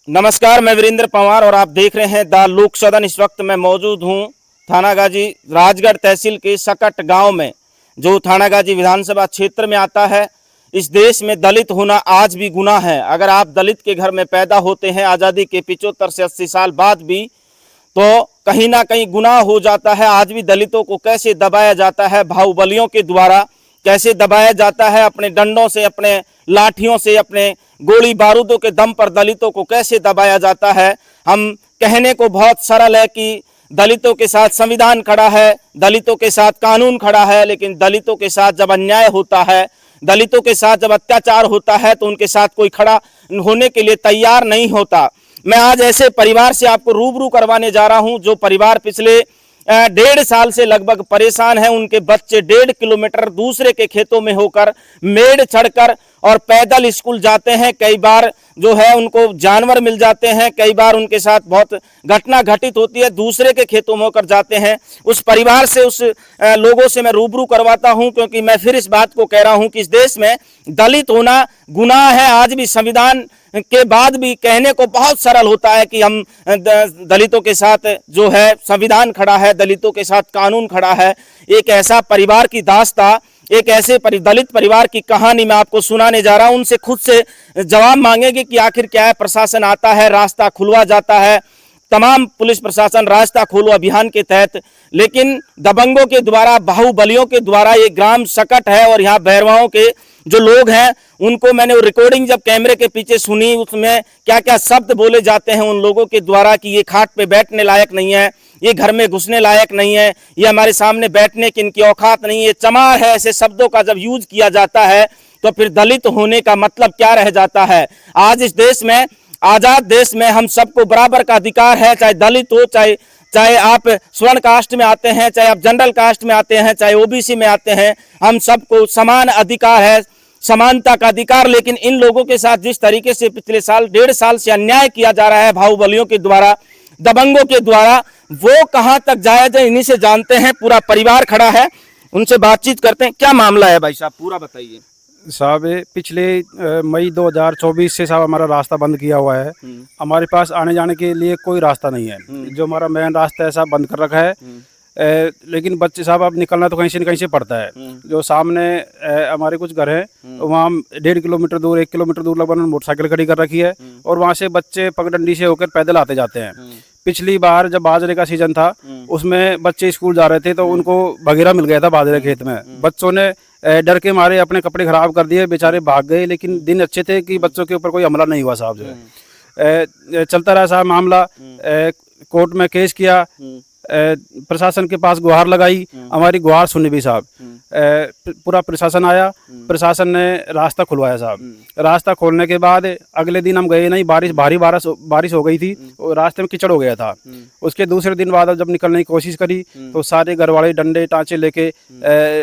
नमस्कार, मैं वीरेंद्र पंवार और आप देख रहे हैं द लोक सदन। इस वक्त मैं मौजूद हूं थानागाजी राजगढ़ तहसील के सकट गांव में, जो थानागाजी विधानसभा क्षेत्र में आता है। इस देश में दलित होना आज भी गुनाह है। अगर आप दलित के घर में पैदा होते हैं आज़ादी के 75 से 80 साल बाद भी, तो कहीं ना कहीं गुनाह हो जाता है। आज भी दलितों को कैसे दबाया जाता है, बाहुबलियों के द्वारा कैसे दबाया जाता है, अपने डंडों से, अपने लाठियों से, अपने गोली बारूदों के दम पर दलितों को कैसे दबाया जाता है। हम कहने को बहुत सरल है कि दलितों के साथ संविधान खड़ा है, दलितों के साथ कानून खड़ा है, लेकिन दलितों के साथ जब अन्याय होता है, दलितों के साथ जब अत्याचार होता है, तो उनके साथ कोई खड़ा होने के लिए तैयार नहीं होता। मैं आज ऐसे परिवार से आपको रूबरू करवाने जा रहा हूं, जो परिवार पिछले 1.5 साल से लगभग परेशान है। उनके बच्चे 1.5 किलोमीटर दूसरे के खेतों में होकर मेड़ चढ़कर और पैदल स्कूल जाते हैं। कई बार जो है उनको जानवर मिल जाते हैं, कई बार उनके साथ बहुत घटना घटित होती है, दूसरे के खेतों में होकर जाते हैं। उस परिवार से, उस लोगों से मैं रूबरू करवाता हूं, क्योंकि मैं फिर इस बात को कह रहा हूं कि इस देश में दलित होना गुनाह है। आज भी संविधान के बाद भी कहने को बहुत सरल होता है कि हम दलितों के साथ जो है संविधान खड़ा है, दलितों के साथ कानून खड़ा है। एक ऐसा परिवार की दास्तां, एक ऐसे दलित परिवार की कहानी मैं आपको सुनाने जा रहा हूं। उनसे खुद से जवाब मांगेंगे कि आखिर क्या है। प्रशासन आता है, रास्ता खुलवा जाता है, तमाम पुलिस प्रशासन रास्ता खोलो अभियान के तहत, लेकिन दबंगों के द्वारा, बाहुबलियों के द्वारा ये ग्राम सकट है और यहाँ बैरवाओं के जो लोग हैं उनको मैंने वो रिकॉर्डिंग जब कैमरे के पीछे सुनी, उसमें क्या क्या शब्द बोले जाते हैं उन लोगों के द्वारा कि ये खाट पे बैठने लायक नहीं है, ये घर में घुसने लायक नहीं है, ये हमारे सामने बैठने की इनकी औकात नहीं है, ये चमार है। ऐसे शब्दों का जब यूज किया जाता है तो फिर दलित होने का मतलब क्या रह जाता है। आज इस देश में, आजाद देश में, हम सबको बराबर का अधिकार है, चाहे दलित हो, चाहे आप स्वर्ण कास्ट में आते हैं, चाहे आप जनरल कास्ट में आते हैं, चाहे ओबीसी में आते हैं, हम सबको समान अधिकार है, समानता का अधिकार। लेकिन इन लोगों के साथ जिस तरीके से पिछले साल 1.5 साल से अन्याय किया जा रहा है बाहुबलियों के द्वारा, दबंगों के द्वारा, वो कहां तक जायज है इन्हीं से जानते हैं। पूरा परिवार खड़ा है, उनसे बातचीत करते हैं। क्या मामला है भाई साहब, पूरा बताइए। साहब पिछले मई 2024 से साहब हमारा रास्ता बंद किया हुआ है। हमारे पास आने जाने के लिए कोई रास्ता नहीं है। जो हमारा मेन रास्ता है साहब बंद कर रखा है। लेकिन बच्चे साहब अब निकलना तो कहीं से न कहीं से पड़ता है। जो सामने हमारे कुछ घर हैं, वहाँ 1.5 किलोमीटर दूर, 1 किलोमीटर दूर लगभग मोटरसाइकिल खड़ी कर रखी है और वहाँ से बच्चे पगडंडी से होकर पैदल आते जाते हैं। पिछली बार जब बाजरे का सीजन था, उसमें बच्चे स्कूल जा रहे थे तो उनको बगीरा मिल गया था बाजरे खेत में। बच्चों ने डर के मारे अपने कपड़े खराब कर दिए, बेचारे भाग गए। लेकिन दिन अच्छे थे कि बच्चों के ऊपर कोई हमला नहीं हुआ साहब। जो है चलता रहा साहब मामला, कोर्ट में केस किया, प्रशासन के पास गुहार लगाई, हमारी गुहार सुनी भी साहब। पूरा प्रशासन आया, प्रशासन ने रास्ता खुलवाया साहब। रास्ता खोलने के बाद अगले दिन हम गए नहीं, भारी बारिश हो गई थी और रास्ते में कीचड़ हो गया था। उसके दूसरे दिन बाद जब निकलने की कोशिश करी तो सारे घर वाले डंडे टाँचे लेके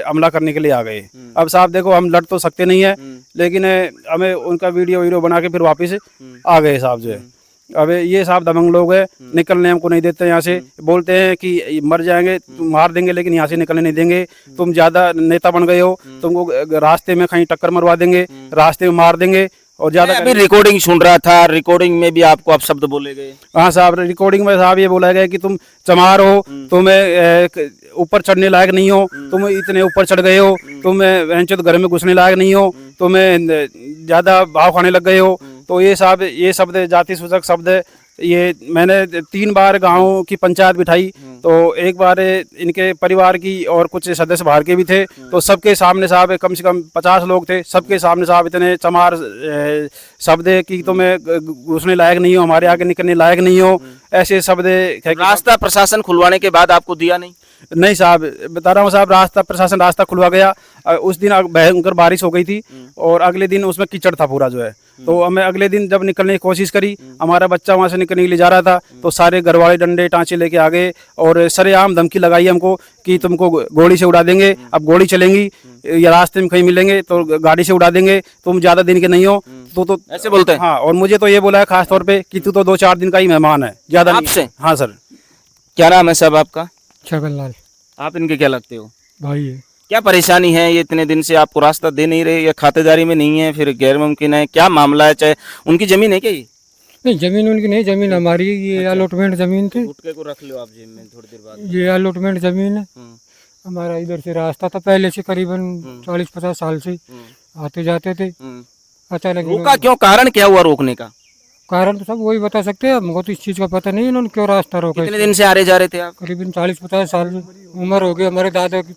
हमला करने के लिए आ गए। अब साहब देखो, हम लड़ तो सकते नहीं है, लेकिन हमें उनका वीडियो बना के फिर वापस आ गए साहब। जो है अब ये साहब दबंग लोग हैं, निकलने हमको नहीं देते यहाँ से। बोलते हैं कि मर जाएंगे, मार देंगे, लेकिन यहाँ से निकलने नहीं देंगे। तुम ज्यादा नेता बन गए हो, तुमको रास्ते में कहीं टक्कर मरवा देंगे, रास्ते में मार देंगे। और ज्यादा अभी रिकॉर्डिंग सुन रहा था, रिकॉर्डिंग में भी आपको आप शब्द बोले गए। हाँ साहब, रिकॉर्डिंग में साहब ये बोला गया कि तुम चमार हो, तुम्हें ऊपर चढ़ने लायक नहीं हो, तुम इतने ऊपर चढ़ गए हो, तुम घर में घुसने लायक नहीं हो, तुम्हें ज्यादा भाव खाने लग गए हो। तो ये साहब, ये शब्द जाति सूचक शब्द है। ये मैंने 3 बार गांव की पंचायत बिठाई, तो एक बार इनके परिवार की और कुछ सदस्य बाहर के भी थे, तो सबके सामने साहब कम से कम 50 लोग थे, सबके सामने साहब इतने चमार शब्द है कि तुम्हें घुसने लायक नहीं हो, हमारे आगे निकलने लायक नहीं हो, ऐसे शब्द। रास्ता प्रशासन खुलवाने के बाद आपको दिया नहीं साहब, बता रहा हूँ साहब, प्रशासन रास्ता खुलवा गया। उस दिन भयंकर बारिश हो गई थी और अगले दिन उसमें कीचड़ था पूरा। जो है तो हमें अगले दिन जब निकलने की कोशिश करी, हमारा बच्चा वहां से निकलने के लिए जा रहा था, तो सारे घर वाले डंडे टाँचे लेके आ गए और सरेआम धमकी लगाई हमको कि तुमको गोली से उड़ा देंगे। अब गोली चलेंगी या रास्ते में कहीं मिलेंगे तो गाड़ी से उड़ा देंगे, तुम ज्यादा दिन के नहीं हो। तो ऐसे बोलते हैं। हाँ, और मुझे तो ये बोला है खास तौर पे कि तू तो 2-4 दिन का ही मेहमान है, ज्यादा आपसे। हाँ सर। क्या नाम है साहब आपका? छगनलाल। आप इनके क्या लगते हो? भाई है। क्या परेशानी है? ये इतने दिन से आपको रास्ता दे नहीं रहे, या खातेदारी में नहीं है, फिर गैर मुमकिन है, क्या मामला है? चाहे उनकी जमीन है क्या ये? नहीं, जमीन उनकी नहीं, जमीन हमारी है। ये अलॉटमेंट जमीन थी, गुटके को रख लो आप जेब में थोड़ी देर बाद। ये अलॉटमेंट जमीन है। हम्म, हमारा इधर से रास्ता था पहले से, करीबन 40-50 साल से हम्म, आते जाते थे। हम्म। अचानक रोका क्यों, कारण क्या हुआ रोकने का? कारण तो सब वही बता सकते हैं, हमको तो इस चीज़ का पता नहीं इन्होंने क्यों रास्ता रोका। कितने दिन से आ रहे जा रहे थे आप? करीबन 40-50 साल उम्र हो गई। हमारे दादा की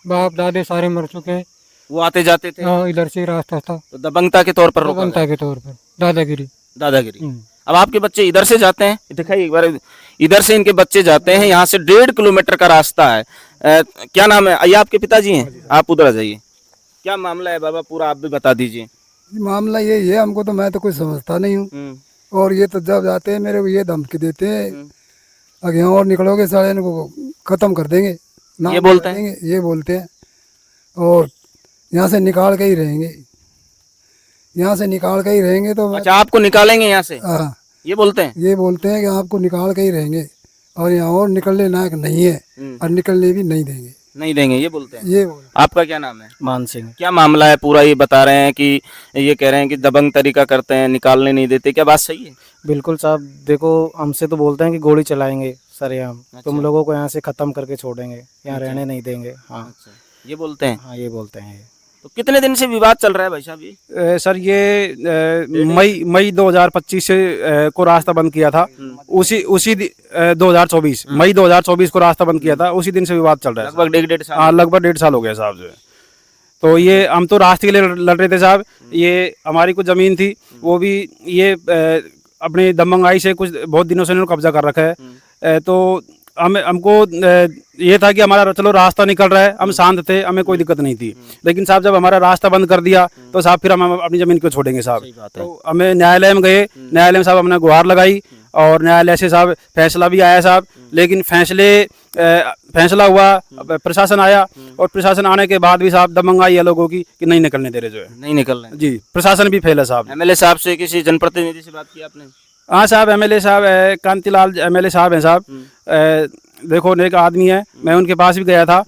बाप दादे सारे मर चुके हैं। वो आते जाते थे, हाँ, इधर से ही रास्ता था, तो दबंगता के तौर पर रोका गया। बनता के तौर पर दादागिरी। दादागिरी। अब आपके बच्चे इधर से जाते हैं, दिखाइए एक बार, इधर से इनके बच्चे जाते हैं, यहाँ से 1.5 किलोमीटर का रास्ता है। क्या नाम है? ये आपके पिताजी हैं? आप उधर आ जाइए। क्या मामला है बाबा, पूरा आप भी बता दीजिए। मामला ये है, हमको तो, मैं तो कुछ समझता नहीं हूँ। और ये तो जब जाते हैं मेरे को ये धमकी देते हैं, अगर यहाँ और निकलोगे साले इनको खत्म कर देंगे, नाम ये बोलते हैं? देंगे, ये बोलते हैं। और यहाँ से निकाल के ही रहेंगे, यहाँ से निकाल के ही रहेंगे। तो अच्छा, आपको निकालेंगे यहाँ से, हाँ, ये बोलते हैं? ये बोलते हैं कि आपको निकाल के ही रहेंगे और यहाँ और निकलने लायक नहीं है और निकलने भी नहीं देंगे, नहीं देंगे, ये बोलते हैं। ये बोल। आपका क्या नाम है? मान सिंह। क्या मामला है पूरा, ये बता रहे हैं कि ये कह रहे हैं कि दबंग तरीका करते हैं, निकालने नहीं देते, क्या बात सही है? बिल्कुल साहब, देखो हमसे तो बोलते हैं कि गोली चलाएंगे सरेआम, तुम लोगों को यहाँ से ख़त्म करके छोड़ेंगे, यहाँ रहने नहीं देंगे। हाँ, ये बोलते हैं। हाँ, ये बोलते हैं। तो कितने दिन से विवाद चल रहा है भाई साहब ये? सर ये मई 2025 से को रास्ता बंद किया था। उसी 2024 मई 2024 को रास्ता बंद किया था, उसी दिन से विवाद चल रहा है। लगभग 1.5 साल। हाँ, लगभग 1.5 साल हो गया साहब जो है। तो ये हम तो रास्ते के लिए लड़ रहे थे साहब। ये हमारी कुछ ज़मीन थी, वो भी ये अपनी दबंगाई से कुछ बहुत दिनों से इन्होंने कब्जा कर रखा है। तो हमको ये था कि हमारा चलो रास्ता निकल रहा है, हम शांत थे, हमें कोई दिक्कत नहीं थी। लेकिन साहब जब हमारा रास्ता बंद कर दिया तो साहब फिर हम अपनी ज़मीन क्यों छोड़ेंगे साहब? तो हमें न्यायालय में गए, न्यायालय में साहब हमने गुहार लगाई और न्यायालय से साहब फैसला भी आया साहब। लेकिन फैसला हुआ, प्रशासन आया और प्रशासन आने के बाद भी साहब दबंग आई है लोगों की कि नहीं निकलने दे रहे जो है। नहीं निकल रहे हैं। जी, प्रशासन भी फेल है साहब। एमएलए साहब से, किसी जनप्रतिनिधि से बात की आपने? हाँ साहब, एमएलए साहब कांतिलाल एमएलए साहब हैं साहब। देखो नेक आदमी है, मैं उनके पास भी गया था।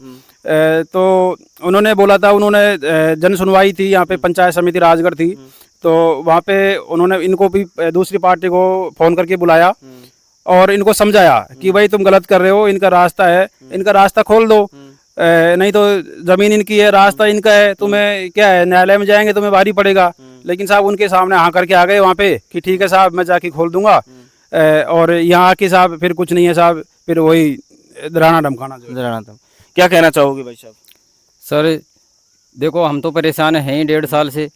तो उन्होंने बोला था, उन्होंने जन सुनवाई थी यहाँ पे, पंचायत समिति राजगढ़ थी, तो वहाँ पे उन्होंने इनको भी दूसरी पार्टी को फ़ोन करके बुलाया और इनको समझाया कि भाई तुम गलत कर रहे हो, इनका रास्ता है, इनका रास्ता खोल दो, नहीं तो ज़मीन इनकी है, रास्ता इनका है, तुम्हें क्या है, न्यायालय में जाएंगे तुम्हें भारी पड़ेगा। लेकिन साहब उनके सामने हाँ करके आ गए वहाँ पे कि ठीक है साहब, मैं जाके खोल दूंगा। और यहाँ आके साहब फिर कुछ नहीं है साहब, फिर वही डराना धमकाना जो है। क्या कहना चाहोगे भाई साहब? सर देखो, हम तो परेशान हैं ही 1.5 साल से।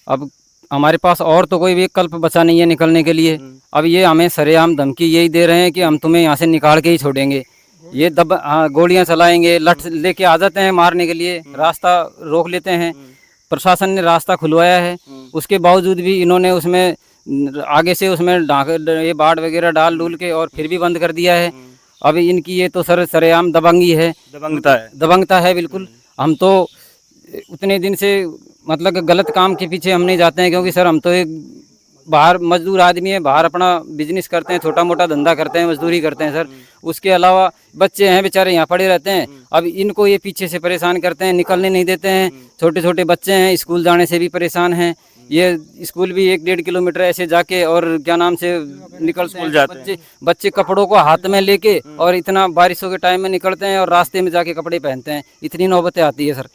अब हमारे पास और तो कोई विकल्प बचा नहीं है निकलने के लिए। अब ये हमें सरेआम धमकी यही दे रहे हैं कि हम तुम्हें यहाँ से निकाल के ही छोड़ेंगे। ये गोलियां चलाएंगे, लठ लेके आ जाते हैं मारने के लिए, रास्ता रोक लेते हैं। प्रशासन ने रास्ता खुलवाया है, उसके बावजूद भी इन्होंने उसमें आगे से उसमें ये बाड़ वगैरह डाल डूल के और फिर भी बंद कर दिया है। अब इनकी ये तो सरेआम दबंगी है, दबंगता है बिल्कुल। हम तो उतने दिन से मतलब गलत काम के पीछे हम नहीं जाते हैं, क्योंकि सर हम तो एक बाहर मजदूर आदमी है, बाहर अपना बिजनेस करते हैं, छोटा मोटा धंधा करते हैं, मजदूरी करते हैं सर। उसके अलावा बच्चे हैं बेचारे यहाँ पड़े रहते हैं। अब इनको ये पीछे से परेशान करते हैं, निकलने नहीं देते हैं। छोटे छोटे बच्चे हैं, स्कूल जाने से भी परेशान हैं। ये स्कूल भी 1-1.5 किलोमीटर ऐसे जाके और क्या नाम से निकलते हैं। बच्चे कपड़ों को हाथ में लेके और इतना बारिशों के टाइम में निकलते हैं और रास्ते में जाके कपड़े पहनते हैं। इतनी नौबतें आती है सर।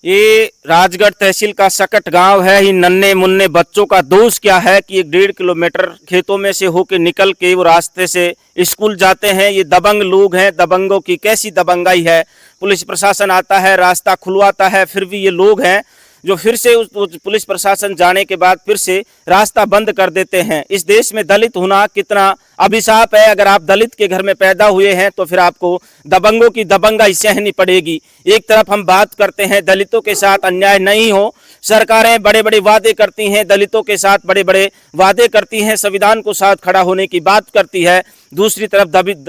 ये राजगढ़ तहसील का सकट गांव है। ही नन्हे मुन्ने बच्चों का दोष क्या है कि 1.5 किलोमीटर खेतों में से होके निकल के वो रास्ते से स्कूल जाते हैं। ये दबंग लोग हैं, दबंगों की कैसी दबंगाई है। पुलिस प्रशासन आता है, रास्ता खुलवाता है, फिर भी ये लोग हैं जो फिर से उस पुलिस प्रशासन जाने के बाद फिर से रास्ता बंद कर देते हैं। इस देश में दलित होना कितना अभिशाप है। अगर आप दलित के घर में पैदा हुए हैं तो फिर आपको दबंगों की दबंगाई सहनी पड़ेगी। एक तरफ हम बात करते हैं दलितों के साथ अन्याय नहीं हो, सरकारें बड़े बड़े वादे करती हैं, दलितों के साथ बड़े बड़े वादे करती हैं, संविधान को साथ खड़ा होने की बात करती है। दूसरी तरफ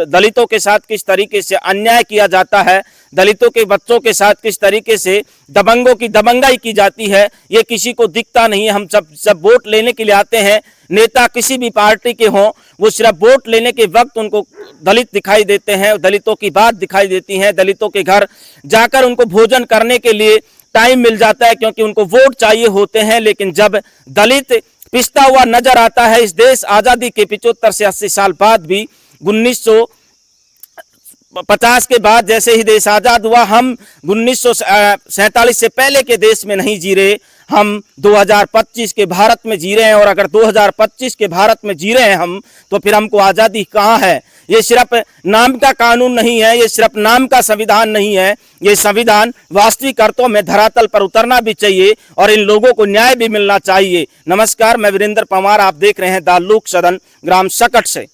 दलितों के साथ किस तरीके से अन्याय किया जाता है, दलितों के बच्चों के साथ किस तरीके से दबंगों की दबंगाई की जाती है, ये किसी को दिखता नहीं है। हम जब वोट लेने के लिए आते हैं, नेता किसी भी पार्टी के हों, वो सिर्फ वोट लेने के वक्त उनको दलित दिखाई देते हैं, दलितों की बात दिखाई देती है, दलितों के घर जाकर उनको भोजन करने के लिए टाइम मिल जाता है क्योंकि उनको वोट चाहिए होते हैं। लेकिन जब दलित पिसता हुआ नजर आता है। इस देश आजादी के 75 से 80 साल बाद भी 1950 के बाद जैसे ही देश आजाद हुआ, हम 1947 से पहले के देश में नहीं जी रहे, हम 2025 के भारत में जी रहे हैं। और अगर 2025 के भारत में जी रहे हैं हम, तो फिर हमको आजादी कहाँ है? ये सिर्फ नाम का कानून नहीं है, ये सिर्फ नाम का संविधान नहीं है, ये संविधान वास्तविक अर्थों में धरातल पर उतरना भी चाहिए और इन लोगों को न्याय भी मिलना चाहिए। नमस्कार, मैं वीरेंद्र पंवार, आप देख रहे हैं द लोक सदन ग्राम सकट से।